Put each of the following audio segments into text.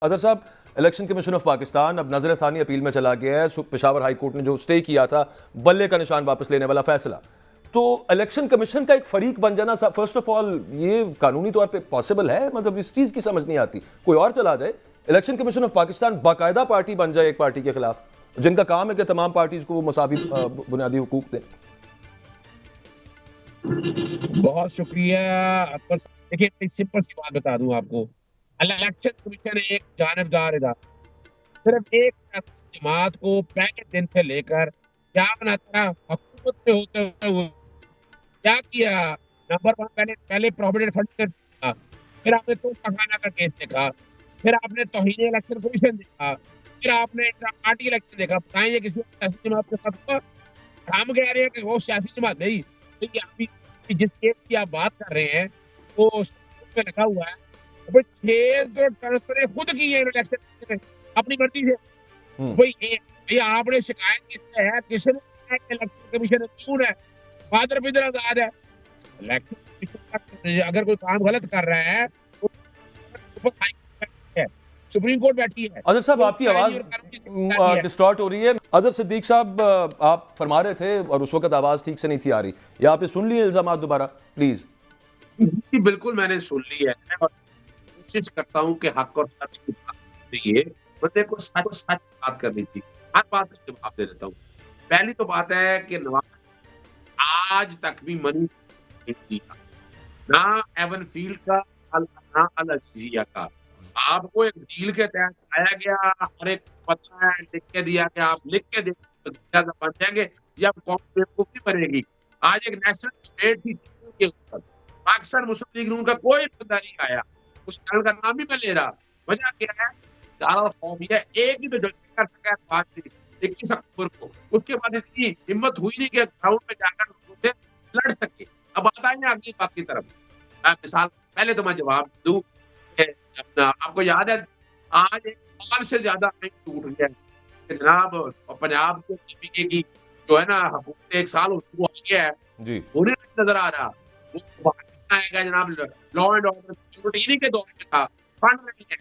अजहर साहब, election commission of Pakistan अब नजर सानी अपील में चला गया है। पेशावर हाई कोर्ट ने जो स्टे किया था बल्ले का निशान वापस लेने वाला फैसला, तो इलेक्शन कमीशन का एक फरीक बन जाना, फर्स्ट ऑफ ऑल ये कानूनी तौर पे पॉसिबल है? मतलब इस चीज की समझ नहीं आती। कोई और चला जाए, इलेक्शन कमीशन ऑफ पाकिस्तान बाकायदा पार्टी बन जाए एक पार्टी के खिलाफ, जिनका काम है कि तमाम पार्टीज को वो मसावी बुनियादी हुकूक दें। बहुत शुक्रिया अकबर साहब। देखिए, मैं सिंपल सी बात बता दूं आपको। इलेक्शन कमीशन एक जानबदार इदारा, सिर्फ एक सियासी जमात को पहले दिन से लेकर क्या बनाता रहा, हुकूमत में होते हुए क्या किया। नंबर वन, पहले पहले प्रोविडेंट फंड देखा, फिर आपने तोहफा खाना का केस देखा, फिर आपने तौहीन इलेक्शन कमीशन देखा, फिर आपने इंट्रा पार्टी इलेक्शन देखा। बताएं ये किसी सियासी जमात के साथ हुआ? हम कह रहे हैं कि वो सियासी जमात नहीं। देखिए, अभी जिस केस की आप बात कर रहे हैं वो में लिखा हुआ है, भाई 6 जो ट्रांसफर खुद की है इलेक्शन में अपनी मर्जी से। भाई ये आपने शिकायत की है, किसने इलेक्शन कमीशन क्यों है, फादर बिदर आजाद है। इलेक्शन कमीशन अगर कोई काम गलत कर रहा है तो सुप्रीम कोर्ट बैठी है। अजहर साहब, आपकी आवाज डिस्टॉर्ट हो रही है। अजहर सिद्दीक साहब, आप फरमा रहे थे और उस वक्त आवाज ठीक से नहीं थी आ रही, या आपने सुन लिए इल्जाम दोबारा प्लीज? जी बिल्कुल, मैंने सुन लिया है और कोशिश करता हूँ कि हक और सच की बात चाहिए, बंदे को सच बात करनी थी। हर बात का जवाब दे देता हूँ। पहली तो बात है कि नवाज आज तक भी मनी नहीं दिया, ना एवन फील्ड का, ना अल अजीजिया का। आपको एक डील के तहत आया गया, हर एक पता है, लिख के दिया कि आप लिख के बन जाएंगे या कौन बेवकूफी बनेगी। आज एक नेशनल डिबेट थी के ऊपर, पाकिस्तान मुस्लिम लीग नून का कोई बंदा नहीं आया, उस चैनल का नाम भी मैं ले रहा। वजह क्या है? ज्यादा फॉर्म है, एक ही तो जल्दी कर सका बात थी 21 अक्टूबर को। उसके बाद इतनी हिम्मत हुई नहीं कि ग्राउंड में जाकर उनसे लड़ सके। अब आता है अगली बात की तरफ। मिसाल पहले तो मैं जवाब दूं, आपको याद है आज 1 साल से ज्यादा आइन टूट गया है जनाब, पंजाब को पीके की जो है ना हुकूमत 1 साल उसको आ गया है जी, उन्हें नजर आ रहा। वो आएगा जनाब, लॉ एंड ऑर्डर सिक्योरिटी इन्हीं के दौर में था, फंड नहीं है,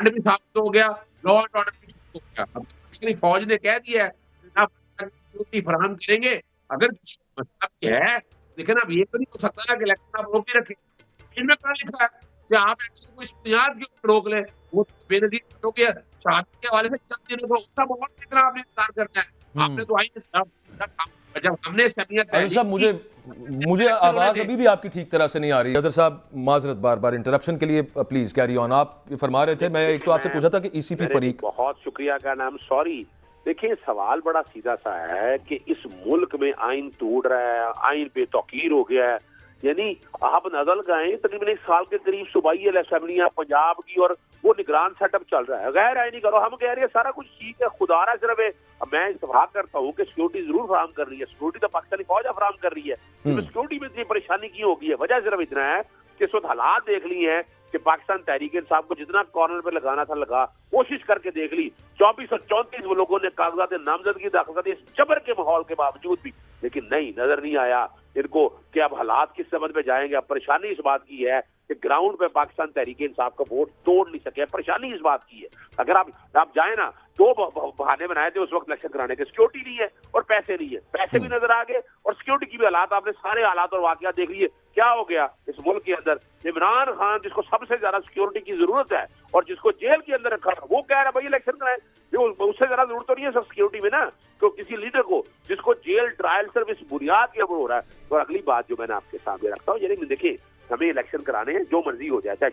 फंड भी साबित हो गया, लॉ एंड ऑर्डर भी हो गया। अब पाकिस्तानी फौज ने कह दिया है जनाब सिक्योरिटी फराहम करेंगे। अगर किसी मतलब है, लेकिन अब ये तो नहीं हो सकता ना कि इलेक्शन आप रोक के रखें। इनमें क्या लिखा है कि आप इलेक्शन को इस बुनियाद के ऊपर रोक लें, वो बेनजीर हो गया। शादी के हवाले से चंद दिनों को उसका बहुत कितना आपने इंतजार करना है। आपने तो आई जब हमने समियत अजहर साहब, मुझे आवाज अभी भी आपकी ठीक तरह से नहीं आ रही। अजहर साहब, माजरत, बार बार इंटरप्शन के लिए, प्लीज कैरी ऑन। आप फरमा रहे थे, मैं एक तो आपसे पूछा था कि ईसीपी फरीक। बहुत शुक्रिया का नाम, सॉरी। देखिए, सवाल बड़ा सीधा सा है कि इस मुल्क में आइन टूट रहा है, आइन बेतौकीर हो गया है। यानी आप नजर लगाएं, तकरीबन 1 साल के करीब सूबाई असेंबलियां पंजाब की और वो निगरान सेटअप चल रहा है, गैर आईनी करो। हम कह रहे हैं सारा कुछ ठीक है, खुदा रहा सिर्फ मैं इत्तेफाक करता हूँ कि सिक्योरिटी जरूर फराहम कर रही है, सिक्योरिटी तो पाकिस्तानी फौज फराहम कर रही है। सिक्योरिटी में इतनी परेशानी क्यों होगी है? वजह सिर्फ इतना है कि इस वक्त हालात देख ली है कि पाकिस्तान तहरीक इंसाफ को जितना कॉर्नर पे लगाना था लगा, कोशिश करके देख ली। 2434 वो लोगों ने कागजात नामजदगी दाखिल कर दी इस जबर के माहौल के बावजूद भी, लेकिन नहीं, नजर नहीं आया इनको कि अब हालात किस समझ में जाएंगे। अब परेशानी इस बात की है कि ग्राउंड पे पाकिस्तान तहरीक इंसाफ का वोट तोड़ नहीं सके। परेशानी इस बात की है, अगर आप जाए ना, 2 बहाने बनाए थे उस वक्त इलेक्शन कराने के, सिक्योरिटी नहीं है और पैसे नहीं है। पैसे भी नजर आ गए और सिक्योरिटी की भी हालात, आपने सारे हालात और वाकयात देख लिए। क्या हो गया इस मुल्क के अंदर? इमरान खान, जिसको सबसे ज्यादा सिक्योरिटी की जरूरत है और जिसको जेल के अंदर रखा, वो कह रहा है भाई इलेक्शन कराए। उससे ज्यादा जरूरत तो नहीं है सब सिक्योरिटी में ना, तो किसी लीडर को जिसको जेल ट्रायल सिर्फ इस बुनियाद के ऊपर हो रहा है। और अगली बात जो मैंने आपके सामने रखता हूँ, यानी देखिए, हमें इलेक्शन कराने हैं, जो मर्जी हो जाए।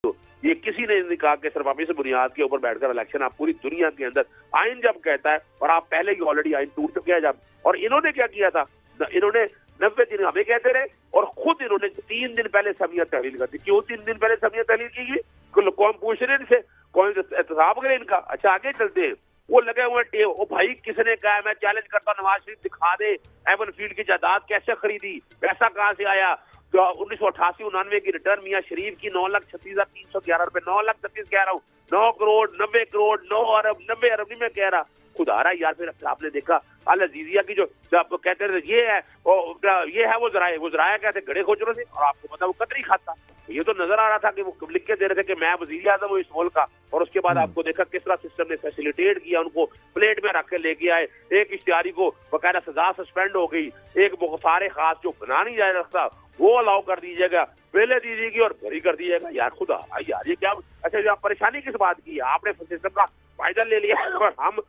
तो ये किसी ने नहीं कहा कि सिर्फ आप इस बुनियाद के ऊपर बैठकर इलेक्शन, आप पूरी दुनिया के अंदर आइन जब कहता है, और आप पहले ही ऑलरेडी आइन टूट चुके हैं जब। और इन्होंने क्या किया था, इन्होंने 90 दिन हमें कहते रहे और खुद इन्होंने 3 दिन पहले समियत तहलील कर दी। क्यों 3 दिन पहले समियत तहलील की गई? कौन पूछ रहे इनसे, कौन एहतसाब करे इनका? अच्छा, आगे चलते हैं। वो लगे हुए ओ भाई, किसने कहा है? मैं चैलेंज करता हूँ, नवाज शरीफ दिखा दे एवन फील्ड की जायदाद कैसे खरीदी, पैसा कहाँ से आया। तो 1988-99 की रिटर्न मियां शरीफ की 9,36,311 रुपए, 9,36,000 कह रहा हूँ, 9 करोड़ 90 करोड़ 9 अरब 90 अरब नहीं मैं कह रहा। खुदा रहा यार। फिर आपने देखा अल अजीजिया की जो आपको कहते थे ये है वो जराया कहते गड़े खोचरों से, और आपको पता वो कतरी खाता। ये तो नजर आ रहा था कि वो लिख के दे रहे थे कि मैं वजीर आजम हूँ इस मुल्क का, और उसके बाद आपको देखा किस तरह सिस्टम ने फैसिलिटेट किया, उनको प्लेट में रख के लेके आए। एक इश्तिहारी को बकायदा सजा सस्पेंड हो गई, एक मुख्तार खास जो बना नहीं जा सकता वो अलाउ कर दीजिएगा, पहले दीजिएगी और भरी कर दीजिएगा। यार खुदा यार ये क्या, अच्छा परेशानी किस बात की है? आपने सिस्टम का फायदा ले लिया और हम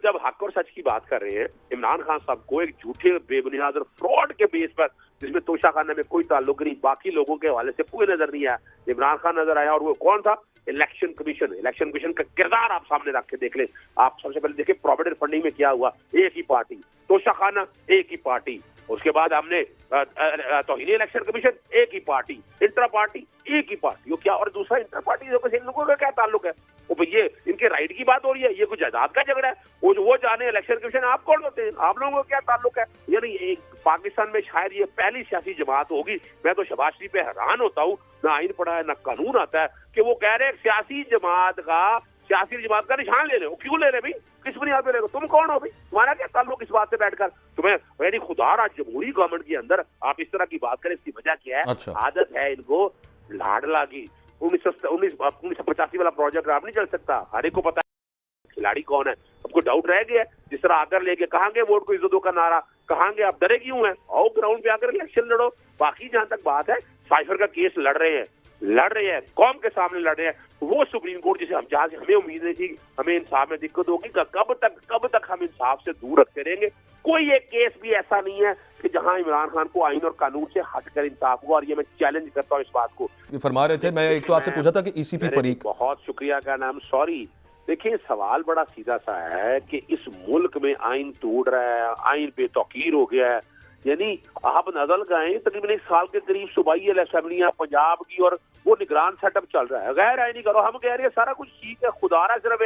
जब हक और सच की बात कर रहे हैं, इमरान खान साहब को एक झूठे बेबुनियाद और फ्रॉड के बेस पर, जिसमें तोशा खाना में कोई ताल्लुक नहीं, बाकी लोगों के हवाले से कोई नजर नहीं आया, इमरान खान नजर आया। और वो कौन था? इलेक्शन कमीशन का किरदार आप सामने रख के देख ले। आप सबसे पहले देखिए प्रोविडेंट फंडिंग में क्या हुआ, एक ही पार्टी, तोशा खाना एक ही पार्टी, उसके बाद हमने तौहीन इलेक्शन कमीशन एक ही पार्टी, इंट्रा पार्टी एक ही पार्टी, वो क्या, और दूसरा इंट्रा पार्टी इन लोगों का क्या ताल्लुक है? वो ये इनके राइट की बात हो रही है, ये कुछ जायदाद का झगड़ा है, वो जाने इलेक्शन कमीशन आप कौन होते हैं, आप लोगों को क्या ताल्लुक है? यानी पाकिस्तान में शायद ये पहली सियासी जमात होगी, मैं तो शहबाज शरीफ पे हैरान होता हूँ, ना आइन पढ़ा है ना कानून आता है, कि वो कह रहे हैं सियासी जमात का निशान ले रहे हो। क्यों ले रहे भाई? किस बुनियाद पे ले रहे हो? तुम कौन हो भाई? तुम्हारा क्या ताल्लुक इस बात से बैठकर? तुम्हें यानी खुदा रहा जमहूरी गवर्नमेंट के अंदर आप इस तरह की बात करें, इसकी वजह क्या है? अच्छा। आदत है इनको लाडला की। 1985 वाला प्रोजेक्ट आप नहीं चल सकता, हर एक को पता है खिलाड़ी कौन है। आपको डाउट रह गया? जिस तरह आकर लेके कहांगे वोट को इज्जतों का नारा, कहांगे आप डरे क्यों हैं? आओ ग्राउंड पे आकर इलेक्शन लड़ो। बाकी जहां तक बात है साइफर का केस लड़ रहे हैं, कौम के सामने लड़ रहे हैं, वो सुप्रीम कोर्ट जिसे हम जहां से हमें उम्मीद नहीं थी, हमें इंसाफ में दिक्कत होगी, कब तक हम इंसाफ से दूर रखते रहेंगे? कोई एक केस भी ऐसा नहीं है कि जहां इमरान खान को आइन और कानून से हटकर इंसाफ हुआ, और ये मैं चैलेंज करता हूं इस बात को। ये फरमा रहे थे, मैं एक तो आपसे पूछा था कि ईसीपी फरीक, बहुत शुक्रिया का नाम, सॉरी। देखिए सवाल बड़ा सीधा सा है कि इस मुल्क में आइन टूट रहा है, आइन बेतौकीर हो गया है। यानी आप नजर गए तकरीबन 1 साल के करीब सूबाई असेंबलियां पंजाब की, और वो निगरान सेटअप चल रहा है, गैर आइनी करो। हम कह रहे हैं सारा कुछ ठीक है, खुदारा सिर्फ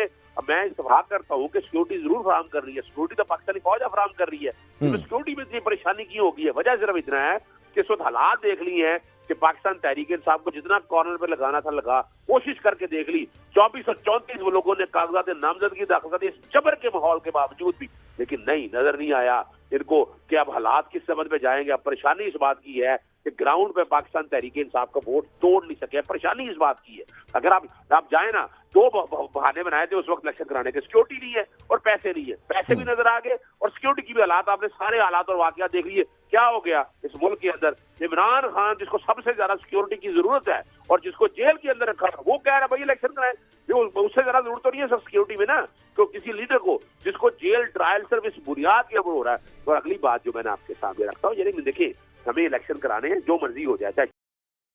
मैं इत्तेफाक करता हूँ कि सिक्योरिटी जरूर फराहम कर रही है, सिक्योरिटी तो पाकिस्तानी फौज फराहम कर रही है, तो सिक्योरिटी में इतनी परेशानी क्यों होगी है? वजह सिर्फ इतना है कि इस वक्त हालात देख ली है कि पाकिस्तान तहरीक इंसाफ को जितना कॉर्नर पे लगाना था लगा, कोशिश करके देख ली, 2434 वो लोगों ने कागजात नामजदगी दाखिल कर दी इस जबर के माहौल के बावजूद भी, लेकिन नहीं, नजर नहीं आया इनको कि अब हालात किस समझ में जाएंगे। अब परेशानी इस बात की है कि ग्राउंड पे पाकिस्तान तहरीक इंसाफ का वोट तोड़ नहीं सके, परेशानी इस बात की है। अगर आप जाए ना, 2 बहाने बनाए थे उस वक्त इलेक्शन कराने के, सिक्योरिटी नहीं है और पैसे नहीं है, पैसे भी नजर आ गए और सिक्योरिटी की भी हालात, आपने सारे हालात और वाकयात देख लिए। क्या हो गया इस मुल्क के अंदर? इमरान खान जिसको सबसे ज्यादा सिक्योरिटी की जरूरत है और जिसको जेल के अंदर रखा, वो कह रहा है भाई इलेक्शन कराए। उससे ज्यादा जरूरत तो नहीं है सब सिक्योरिटी में ना, तो किसी लीडर को जिसको जेल ट्रायल सिर्फ इस बुनियाद के ऊपर हो रहा है। और अगली बात जो मैंने आपके सामने रखता हूँ, यानी देखिए हमें इलेक्शन कराने हैं, जो मर्जी हो जाए, चाहे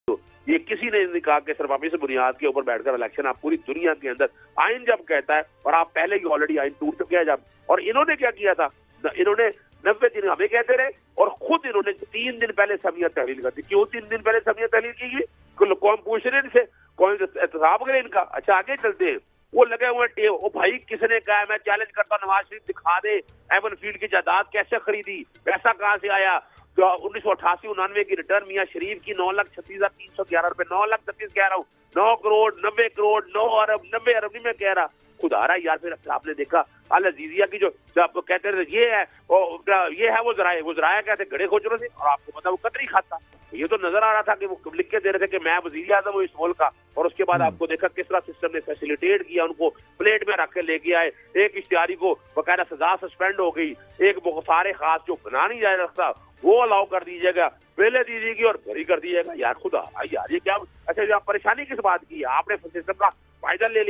तो ये किसी ने नहीं कहा कि सिर्फ आप इस बुनियाद के ऊपर बैठकर इलेक्शन, आप पूरी दुनिया के अंदर आइन जब कहता है, और आप पहले ही ऑलरेडी आइन टूट चुके हैं जब, और इन्होंने क्या किया था, इन्होंने 90 दिन हमें कहते रहे और खुद इन्होंने 3 दिन पहले समियत तहलील कर दी। क्यों 3 दिन पहले समियत तहलील की गई? कौन पूछ रहे इनसे, कौन एहतसाब करे इनका? अच्छा आगे चलते हैं, वो लगे हुए ओ भाई किसने कहा, मैं चैलेंज करता हूं नवाज शरीफ दिखा दे एवन फील्ड की जायदाद कैसे खरीदी, पैसा कहां से आया। तो 1988-99 की रिटर्न मियां शरीफ की 9,36,311 रुपए, 9,36 कह रहा हूँ, 9 करोड़ 90 करोड़ 9 अरब 90 अरब नहीं मैं कह रहा, खुदा रहा यार। फिर आपने देखा अल अजीजिया की जो आपको कहते थे ये है वो जराया कहते गड़े खोचरों से, और आपको पता वो कतरी खाता। ये तो नजर आ रहा था कि वो लिख के दे रहे थे कि मैं वजीर आजम हूँ इस मुल्क का, और उसके बाद आपको देखा किस तरह सिस्टम ने फैसिलिटेट किया, उनको प्लेट में रख के लेके आए। एक इश्तिहारी को बकायदा सजा सस्पेंड हो गई, एक मुख्तार खास जो बना नहीं जा सकता वो अलाउ कर दीजिएगा, पहले दीजिएगी और भरी कर दीजिएगा। यार खुदा यार ये क्या, अच्छा परेशानी किस बात की है? आपने सिस्टम का फायदा ले लिया।